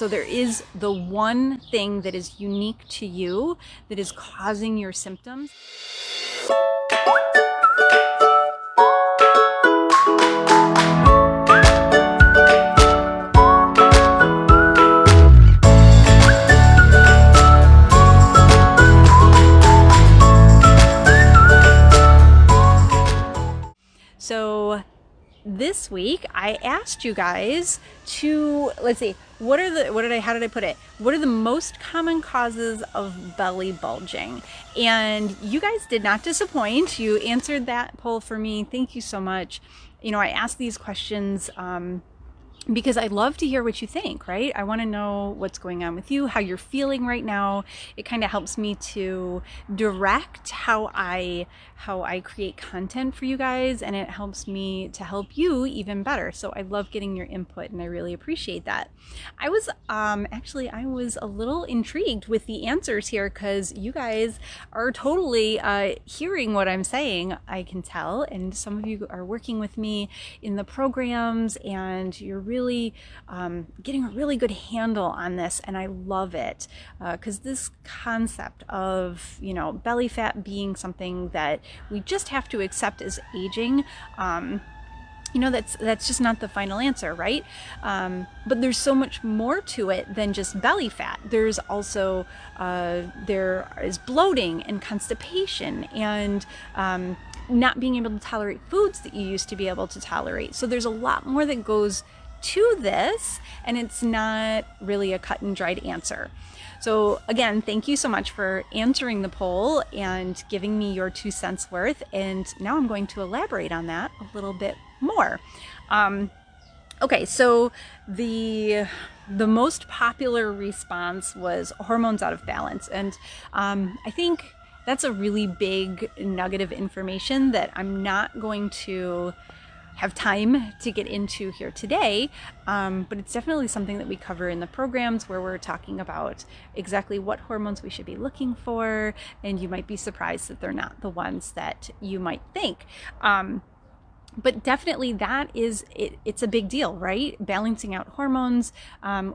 So there is the one thing that is unique to you that is causing your symptoms. So this week I asked you guys to, let's see, how did I put it? What are the most common causes of belly bulging? And you guys did not disappoint. You answered that poll for me. Thank you so much. I asked these questions, because I love to hear what you think, right? I want to know what's going on with you, how you're feeling right now. It kind of helps me to direct how I create content for you guys, and it helps me to help you even better. So I love getting your input, and I really appreciate that. I was a little intrigued with the answers here, because you guys are totally hearing what I'm saying, I can tell, and some of you are working with me in the programs, and you're really getting a really good handle on this, and I love it, because this concept of belly fat being something that we just have to accept as aging, that's just not the final answer, right? But there's so much more to it than just belly fat. There's also there is bloating and constipation and not being able to tolerate foods that you used to be able to tolerate. So there's a lot more that goes to this, and it's not really a cut and dried answer. So again, thank you so much for answering the poll and giving me your 2 cents worth. And now I'm going to elaborate on that a little bit more. Okay, so the most popular response was hormones out of balance. And I think that's a really big nugget of information that I'm not going to have time to get into here today, but it's definitely something that we cover in the programs, where we're talking about exactly what hormones we should be looking for, and you might be surprised that they're not the ones that you might think. But definitely it's a big deal, right? Balancing out hormones,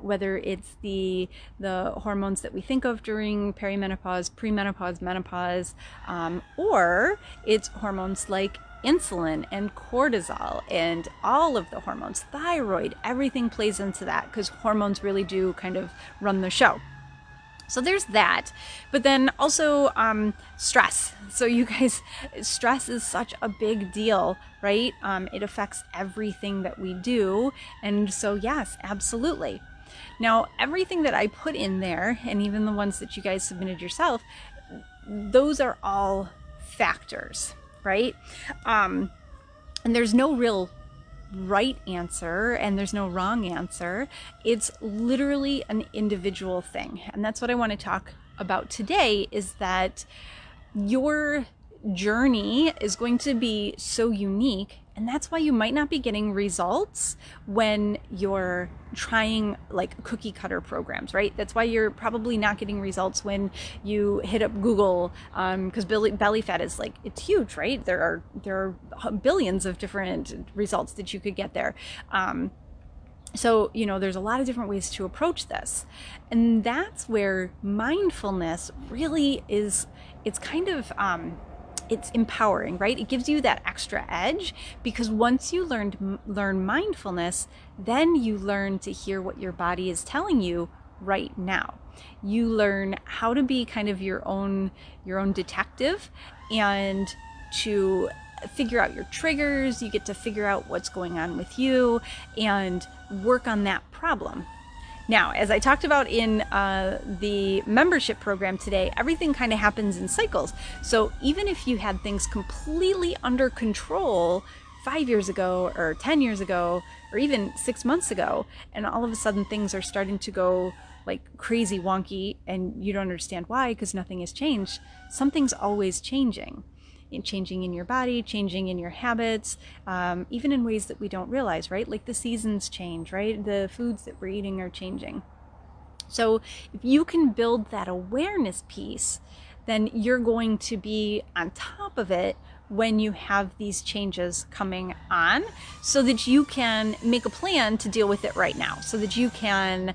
whether it's the hormones that we think of during perimenopause, premenopause, menopause, or it's hormones like insulin and cortisol and all of the hormones, thyroid, everything plays into that, because hormones really do kind of run the show. So there's that. But then also stress. So you guys, stress is such a big deal, right? It affects everything that we do. And so yes, absolutely. Now, everything that I put in there, and even the ones that you guys submitted yourself, those are all factors, right? And there's no real right answer, and there's no wrong answer. It's literally an individual thing. And that's what I want to talk about today, is that your journey is going to be so unique, and that's why you might not be getting results when you're trying like cookie cutter programs, right? That's why you're probably not getting results when you hit up Google, because belly fat is like, it's huge, right? There are billions of different results that you could get there. So, there's a lot of different ways to approach this. And that's where mindfulness really is, it's kind of, it's empowering, right? It gives you that extra edge, because once you learn mindfulness, then you learn to hear what your body is telling you right now. You learn how to be kind of your own detective, and to figure out your triggers. You get to figure out what's going on with you and work on that problem. Now, as I talked about in the membership program today, everything kind of happens in cycles. So even if you had things completely under control 5 years ago or 10 years ago or even 6 months ago, and all of a sudden things are starting to go like crazy wonky and you don't understand why, because nothing has changed, something's always changing. Changing in your body, changing in your habits, even in ways that we don't realize, right? Like the seasons change, right? The foods that we're eating are changing. So if you can build that awareness piece, then you're going to be on top of it when you have these changes coming on, so that you can make a plan to deal with it right now, so that you can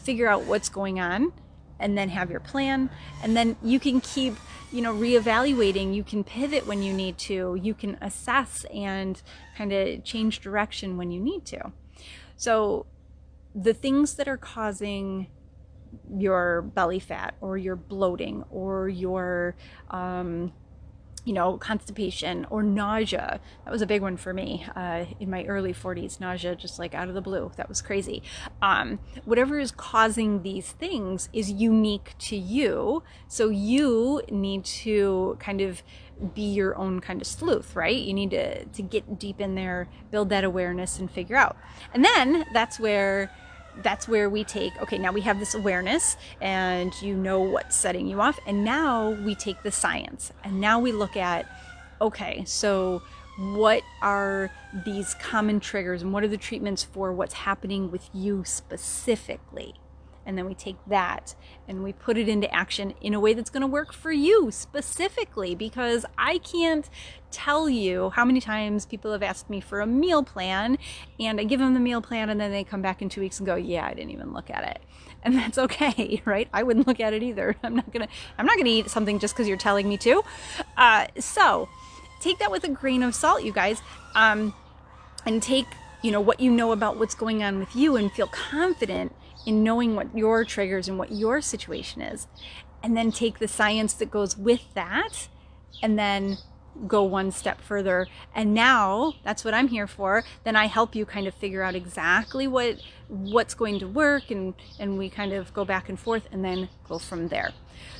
figure out what's going on and then have your plan, and then you can keep reevaluating. You can pivot when you need to, you can assess and kind of change direction when you need to. So the things that are causing your belly fat or your bloating or your constipation or nausea. That was a big one for me in my early 40s. Nausea, just like out of the blue. That was crazy. Whatever is causing these things is unique to you. So you need to kind of be your own kind of sleuth, right? You need to get deep in there, build that awareness and figure out. And then that's where we take, okay, now we have this awareness and you know what's setting you off. And now we take the science and now we look at, okay, so what are these common triggers and what are the treatments for what's happening with you specifically? And then we take that and we put it into action in a way that's going to work for you specifically, because I can't tell you how many times people have asked me for a meal plan and I give them the meal plan and then they come back in 2 weeks and go, yeah, I didn't even look at it. And that's okay, right? I wouldn't look at it either. I'm not gonna eat something just because you're telling me to. So take that with a grain of salt, you guys, and take what you know about what's going on with you and feel confident in knowing what your triggers and what your situation is, and then take the science that goes with that and then go one step further. And now that's what I'm here for. Then I help you kind of figure out exactly what's going to work, and we kind of go back and forth and then go from there.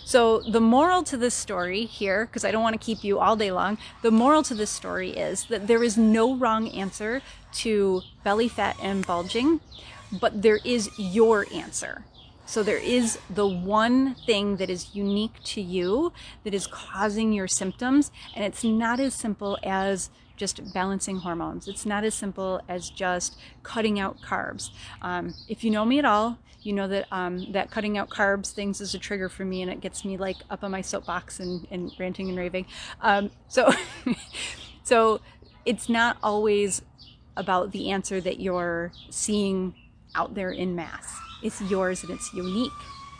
So the moral to this story here, because I don't want to keep you all day long, the moral to this story is that there is no wrong answer to belly fat and bulging, but there is your answer. So there is the one thing that is unique to you that is causing your symptoms, and it's not as simple as just balancing hormones. It's not as simple as just cutting out carbs. If you know me at all, you know that that cutting out carbs things is a trigger for me, and it gets me like up on my soapbox and ranting and raving. So it's not always about the answer that you're seeing out there in mass. It's yours and it's unique.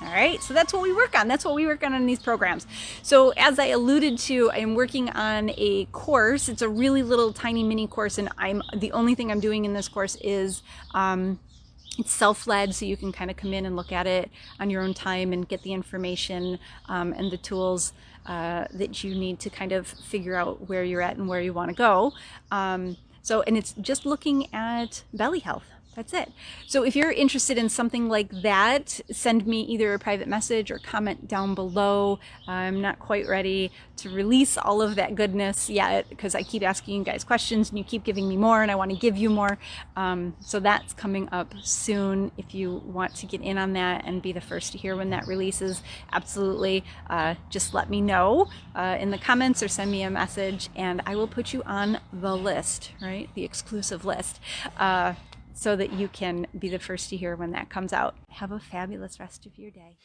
All right, so that's what we work on. That's what we work on in these programs. So as I alluded to, I'm working on a course. It's a really little tiny mini course, and the only thing I'm doing in this course is it's self-led, so you can kind of come in and look at it on your own time and get the information and the tools that you need to kind of figure out where you're at and where you want to go. And it's just looking at belly health. That's it. So if you're interested in something like that, send me either a private message or comment down below. I'm not quite ready to release all of that goodness yet, because I keep asking you guys questions and you keep giving me more, and I want to give you more. So that's coming up soon. If you want to get in on that and be the first to hear when that releases, absolutely. Just let me know in the comments or send me a message, and I will put you on the list, right? The exclusive list. So that you can be the first to hear when that comes out. Have a fabulous rest of your day.